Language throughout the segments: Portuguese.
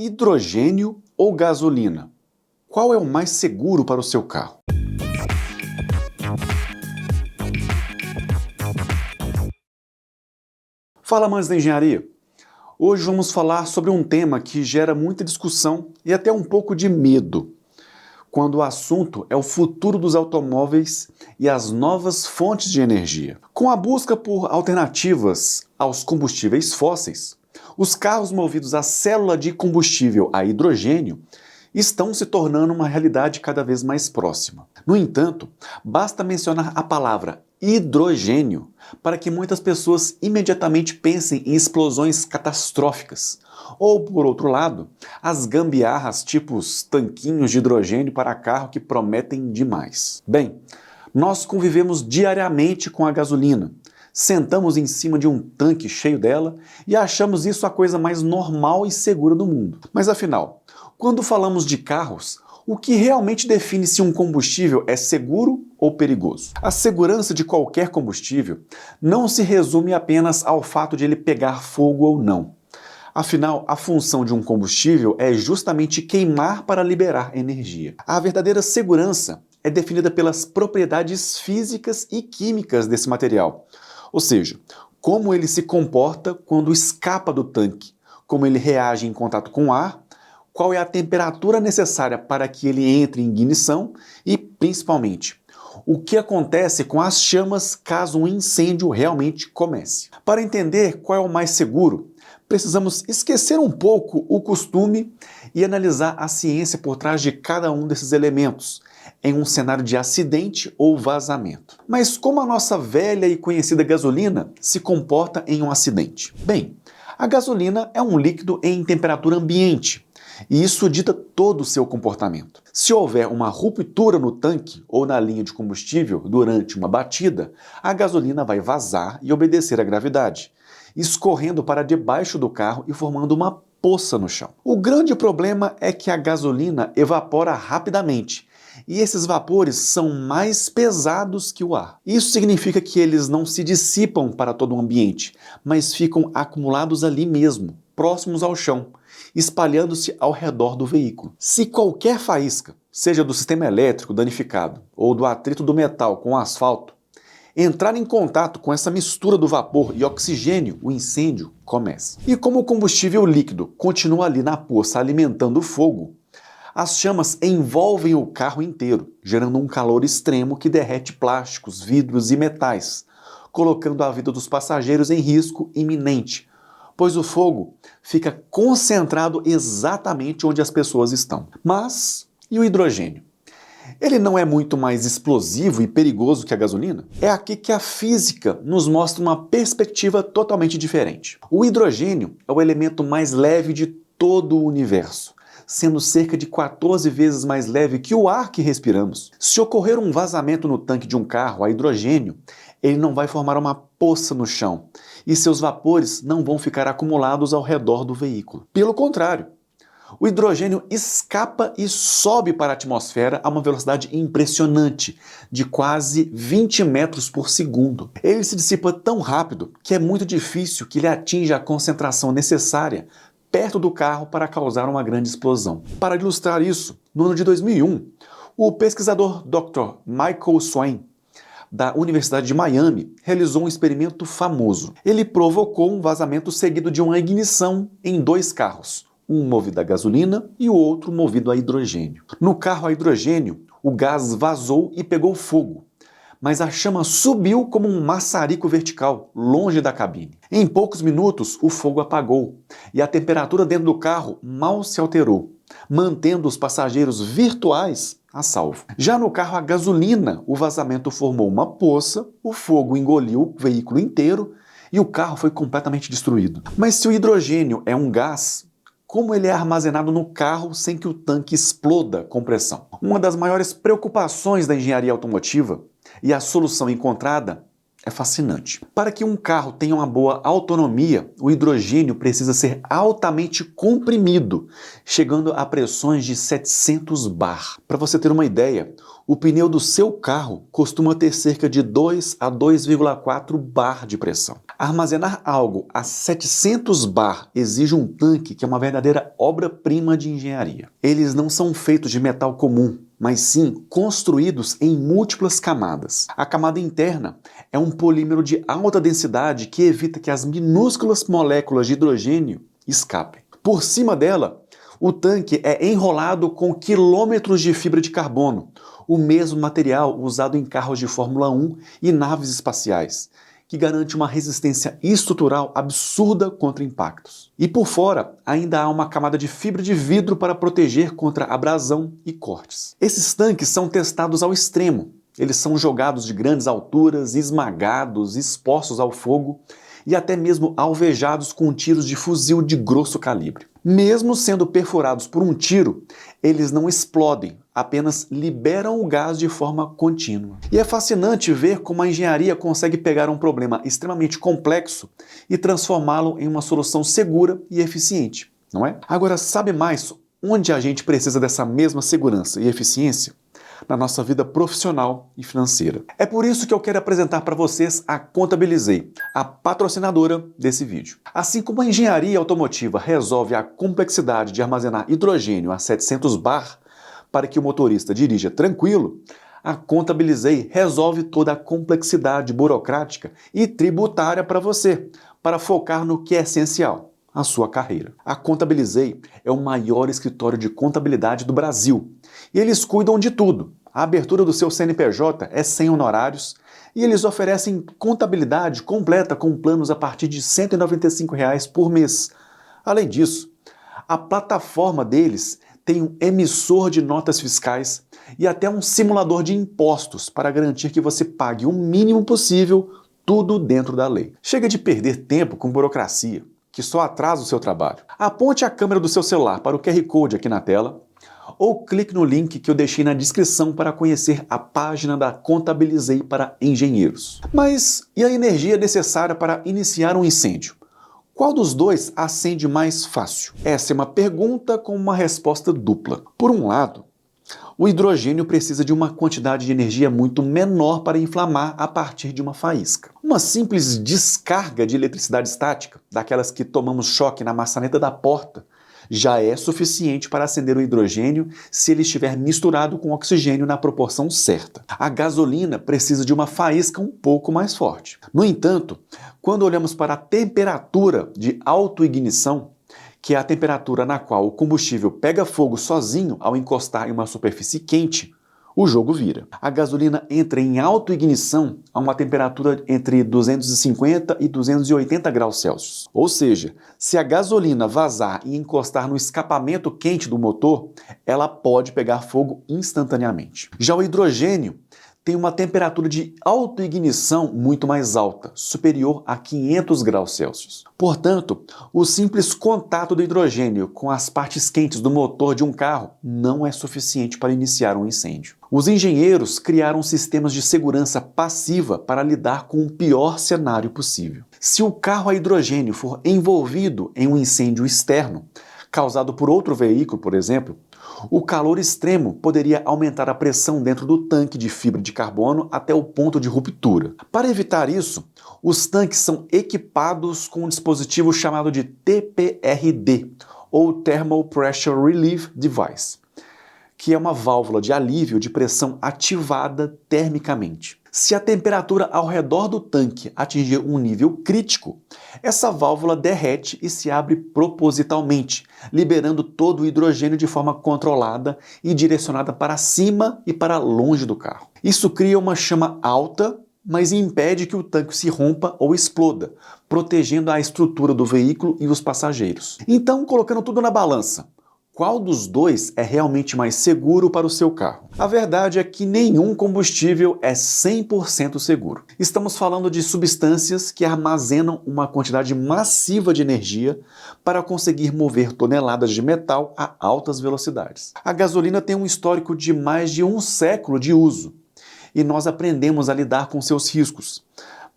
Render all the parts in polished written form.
Hidrogênio ou gasolina? Qual é o mais seguro para o seu carro? Fala, amantes da engenharia! Hoje vamos falar sobre um tema que gera muita discussão e até um pouco de medo, quando o assunto é o futuro dos automóveis e as novas fontes de energia. Com a busca por alternativas aos combustíveis fósseis, os carros movidos a célula de combustível a hidrogênio estão se tornando uma realidade cada vez mais próxima. No entanto, basta mencionar a palavra hidrogênio para que muitas pessoas imediatamente pensem em explosões catastróficas. Ou, por outro lado, as gambiarras tipos tanquinhos de hidrogênio para carro que prometem demais. Bem, nós convivemos diariamente com a gasolina. Sentamos em cima de um tanque cheio dela e achamos isso a coisa mais normal e segura do mundo. Mas afinal, quando falamos de carros, o que realmente define se um combustível é seguro ou perigoso? A segurança de qualquer combustível não se resume apenas ao fato de ele pegar fogo ou não. Afinal, a função de um combustível é justamente queimar para liberar energia. A verdadeira segurança é definida pelas propriedades físicas e químicas desse material. Ou seja, como ele se comporta quando escapa do tanque, como ele reage em contato com o ar, qual é a temperatura necessária para que ele entre em ignição e, principalmente, o que acontece com as chamas caso um incêndio realmente comece. Para entender qual é o mais seguro, precisamos esquecer um pouco o costume e analisar a ciência por trás de cada um desses elementos, em um cenário de acidente ou vazamento. Mas como a nossa velha e conhecida gasolina se comporta em um acidente? Bem, a gasolina é um líquido em temperatura ambiente, e isso dita todo o seu comportamento. Se houver uma ruptura no tanque ou na linha de combustível durante uma batida, a gasolina vai vazar e obedecer à gravidade, escorrendo para debaixo do carro e formando uma poça no chão. O grande problema é que a gasolina evapora rapidamente, e esses vapores são mais pesados que o ar. Isso significa que eles não se dissipam para todo o ambiente, mas ficam acumulados ali mesmo, próximos ao chão, espalhando-se ao redor do veículo. Se qualquer faísca, seja do sistema elétrico danificado ou do atrito do metal com o asfalto, entrar em contato com essa mistura do vapor e oxigênio, o incêndio começa. E como o combustível líquido continua ali na poça alimentando o fogo, as chamas envolvem o carro inteiro, gerando um calor extremo que derrete plásticos, vidros e metais, colocando a vida dos passageiros em risco iminente, pois o fogo fica concentrado exatamente onde as pessoas estão. Mas e o hidrogênio? Ele não é muito mais explosivo e perigoso que a gasolina? É aqui que a física nos mostra uma perspectiva totalmente diferente. O hidrogênio é o elemento mais leve de todo o universo, sendo cerca de 14 vezes mais leve que o ar que respiramos. Se ocorrer um vazamento no tanque de um carro a hidrogênio, ele não vai formar uma poça no chão e seus vapores não vão ficar acumulados ao redor do veículo. Pelo contrário, o hidrogênio escapa e sobe para a atmosfera a uma velocidade impressionante, de quase 20 metros por segundo. Ele se dissipa tão rápido que é muito difícil que ele atinja a concentração necessária perto do carro para causar uma grande explosão. Para ilustrar isso, no ano de 2001, o pesquisador Dr. Michael Swain, da Universidade de Miami, realizou um experimento famoso. Ele provocou um vazamento seguido de uma ignição em dois carros, um movido a gasolina e o outro movido a hidrogênio. No carro a hidrogênio, o gás vazou e pegou fogo, mas a chama subiu como um maçarico vertical, longe da cabine. Em poucos minutos, o fogo apagou e a temperatura dentro do carro mal se alterou, mantendo os passageiros virtuais a salvo. Já no carro a gasolina, o vazamento formou uma poça, o fogo engoliu o veículo inteiro e o carro foi completamente destruído. Mas se o hidrogênio é um gás, como ele é armazenado no carro sem que o tanque exploda com pressão? Uma das maiores preocupações da engenharia automotiva e a solução encontrada é fascinante. Para que um carro tenha uma boa autonomia, o hidrogênio precisa ser altamente comprimido, chegando a pressões de 700 bar. Para você ter uma ideia, o pneu do seu carro costuma ter cerca de 2 a 2,4 bar de pressão. Armazenar algo a 700 bar exige um tanque que é uma verdadeira obra-prima de engenharia. Eles não são feitos de metal comum, mas sim construídos em múltiplas camadas. A camada interna é um polímero de alta densidade que evita que as minúsculas moléculas de hidrogênio escapem. Por cima dela, o tanque é enrolado com quilômetros de fibra de carbono, o mesmo material usado em carros de Fórmula 1 e naves espaciais, que garante uma resistência estrutural absurda contra impactos. E por fora, ainda há uma camada de fibra de vidro para proteger contra abrasão e cortes. Esses tanques são testados ao extremo. Eles são jogados de grandes alturas, esmagados, expostos ao fogo e até mesmo alvejados com tiros de fuzil de grosso calibre. Mesmo sendo perfurados por um tiro, eles não explodem, apenas liberam o gás de forma contínua. E é fascinante ver como a engenharia consegue pegar um problema extremamente complexo e transformá-lo em uma solução segura e eficiente, não é? Agora, sabe mais onde a gente precisa dessa mesma segurança e eficiência? Na nossa vida profissional e financeira. É por isso que eu quero apresentar para vocês a Contabilizei, a patrocinadora desse vídeo. Assim como a engenharia automotiva resolve a complexidade de armazenar hidrogênio a 700 bar para que o motorista dirija tranquilo, a Contabilizei resolve toda a complexidade burocrática e tributária para você, para focar no que é essencial, a sua carreira. A Contabilizei é o maior escritório de contabilidade do Brasil e eles cuidam de tudo. A abertura do seu CNPJ é sem honorários e eles oferecem contabilidade completa com planos a partir de R$ 195 por mês. Além disso, a plataforma deles tem um emissor de notas fiscais e até um simulador de impostos para garantir que você pague o mínimo possível, tudo dentro da lei. Chega de perder tempo com burocracia, que só atrasa o seu trabalho. Aponte a câmera do seu celular para o QR Code aqui na tela ou clique no link que eu deixei na descrição para conhecer a página da Contabilizei para engenheiros. Mas e a energia necessária para iniciar um incêndio? Qual dos dois acende mais fácil? Essa é uma pergunta com uma resposta dupla. Por um lado, o hidrogênio precisa de uma quantidade de energia muito menor para inflamar a partir de uma faísca. Uma simples descarga de eletricidade estática, daquelas que tomamos choque na maçaneta da porta, já é suficiente para acender o hidrogênio se ele estiver misturado com oxigênio na proporção certa. A gasolina precisa de uma faísca um pouco mais forte. No entanto, quando olhamos para a temperatura de autoignição, que é a temperatura na qual o combustível pega fogo sozinho ao encostar em uma superfície quente, o jogo vira. A gasolina entra em autoignição a uma temperatura entre 250 e 280 graus Celsius. Ou seja, se a gasolina vazar e encostar no escapamento quente do motor, ela pode pegar fogo instantaneamente. Já o hidrogênio tem uma temperatura de autoignição muito mais alta, superior a 500 graus Celsius. Portanto, o simples contato do hidrogênio com as partes quentes do motor de um carro não é suficiente para iniciar um incêndio. Os engenheiros criaram sistemas de segurança passiva para lidar com o pior cenário possível. Se o carro a hidrogênio for envolvido em um incêndio externo, causado por outro veículo, por exemplo, o calor extremo poderia aumentar a pressão dentro do tanque de fibra de carbono até o ponto de ruptura. Para evitar isso, os tanques são equipados com um dispositivo chamado de TPRD, ou Thermal Pressure Relief Device, que é uma válvula de alívio de pressão ativada termicamente. Se a temperatura ao redor do tanque atingir um nível crítico, essa válvula derrete e se abre propositalmente, liberando todo o hidrogênio de forma controlada e direcionada para cima e para longe do carro. Isso cria uma chama alta, mas impede que o tanque se rompa ou exploda, protegendo a estrutura do veículo e os passageiros. Então, colocando tudo na balança, qual dos dois é realmente mais seguro para o seu carro? A verdade é que nenhum combustível é 100% seguro. Estamos falando de substâncias que armazenam uma quantidade massiva de energia para conseguir mover toneladas de metal a altas velocidades. A gasolina tem um histórico de mais de um século de uso e nós aprendemos a lidar com seus riscos.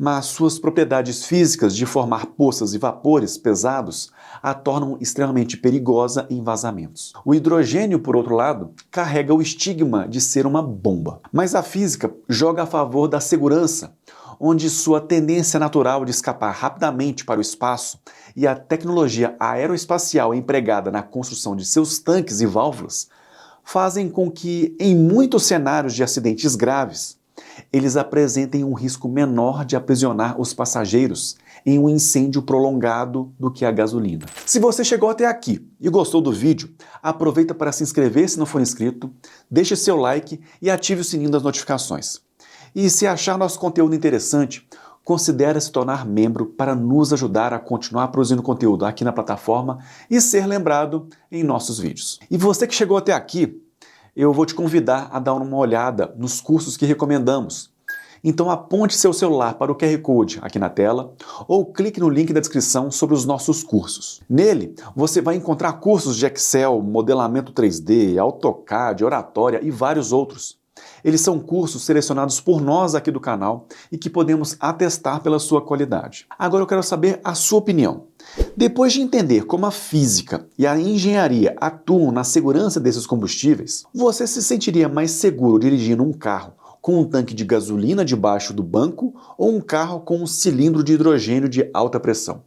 mas suas propriedades físicas de formar poças e vapores pesados a tornam extremamente perigosa em vazamentos. O hidrogênio, por outro lado, carrega o estigma de ser uma bomba. Mas a física joga a favor da segurança, onde sua tendência natural de escapar rapidamente para o espaço e a tecnologia aeroespacial empregada na construção de seus tanques e válvulas fazem com que, em muitos cenários de acidentes graves, eles apresentem um risco menor de aprisionar os passageiros em um incêndio prolongado do que a gasolina. Se você chegou até aqui e gostou do vídeo, aproveita para se inscrever se não for inscrito, deixe seu like e ative o sininho das notificações. E se achar nosso conteúdo interessante, considere se tornar membro para nos ajudar a continuar produzindo conteúdo aqui na plataforma e ser lembrado em nossos vídeos. E você que chegou até aqui, eu vou te convidar a dar uma olhada nos cursos que recomendamos. Então aponte seu celular para o QR Code aqui na tela ou clique no link da descrição sobre os nossos cursos. Nele, você vai encontrar cursos de Excel, modelamento 3D, AutoCAD, oratória e vários outros. Eles são cursos selecionados por nós aqui do canal e que podemos atestar pela sua qualidade. Agora eu quero saber a sua opinião. Depois de entender como a física e a engenharia atuam na segurança desses combustíveis, você se sentiria mais seguro dirigindo um carro com um tanque de gasolina debaixo do banco ou um carro com um cilindro de hidrogênio de alta pressão?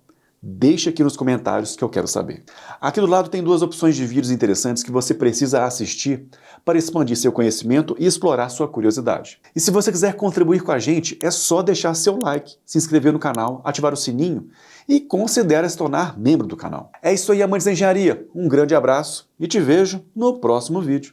Deixe aqui nos comentários que eu quero saber. Aqui do lado tem duas opções de vídeos interessantes que você precisa assistir para expandir seu conhecimento e explorar sua curiosidade. E se você quiser contribuir com a gente, é só deixar seu like, se inscrever no canal, ativar o sininho e considere se tornar membro do canal. É isso aí, amantes da engenharia. Um grande abraço e te vejo no próximo vídeo.